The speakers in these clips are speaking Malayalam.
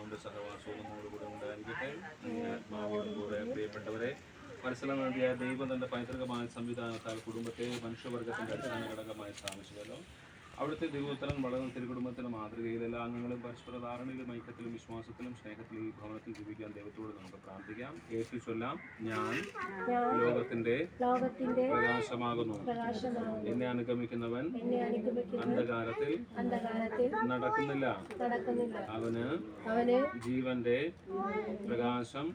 പരിശുദ്ധാത്മാവിന്റെ സഹവാസവും നമ്മോടുകൂടെ ഉണ്ടായിരിക്കട്ടെ. ആത്മാവോടുകൂടെ പ്രിയപ്പെട്ടവരെ, മനസ്സിലാക്കിയ ദൈവം തന്റെ പൈതൃകമായ സംവിധാനത്താൽ കുടുംബത്തെ മനുഷ്യവർഗത്തിന്റെ അടിസ്ഥാന ഘടകമായി സ്ഥാപിച്ചുവല്ലോ. അവിടുത്തെ ദൈവോത്തരം വളർന്ന തിരുകുടുംബത്തിന്റെ മാതൃകയിൽ എല്ലാ അംഗങ്ങളും പരസ്പര ധാരണയിലും ഐക്യത്തിലും വിശ്വാസത്തിലും സ്നേഹത്തിലും ഈ ഭവനത്തിൽ ജീവിക്കാൻ ദൈവത്തോട് നമുക്ക് പ്രാർത്ഥിക്കാം. ചൊല്ലാം. ഞാൻ ലോകത്തിന്റെ പ്രകാശമാകുന്നു. എന്നെ അനുഗമിക്കുന്നവൻ അന്ധകാരത്തിൽ നടക്കുന്നില്ല. അവന് ജീവന്റെ പ്രകാശം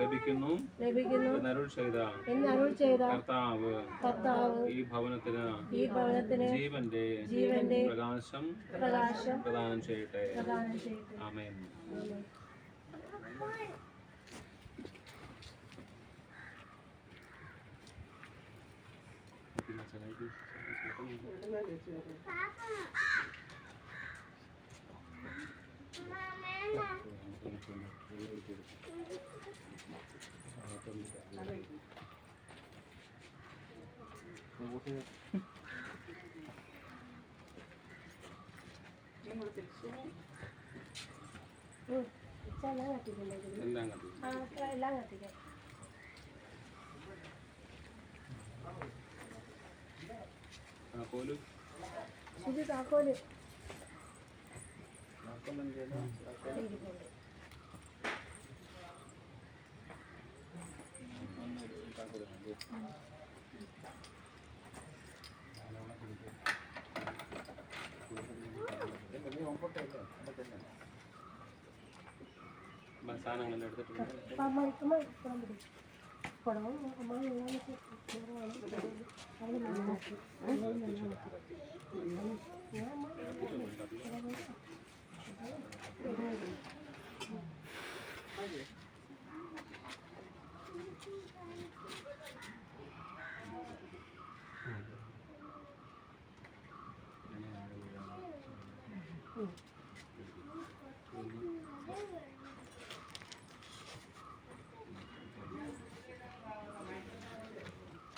ലഭിക്കുന്നു എന്നരുൾ ചെയ്ത കർത്താവ് ഈ ഭവനത്തിന് ജീവന്റെ പ്രകാശം പ്രദാനം ചെയ്യട്ടെ. ആമേൻ. എല്ലാം കത്തിക്കാം. താക്കോല് സാധനങ്ങളെല്ലാം എടുത്തിട്ടുണ്ട്.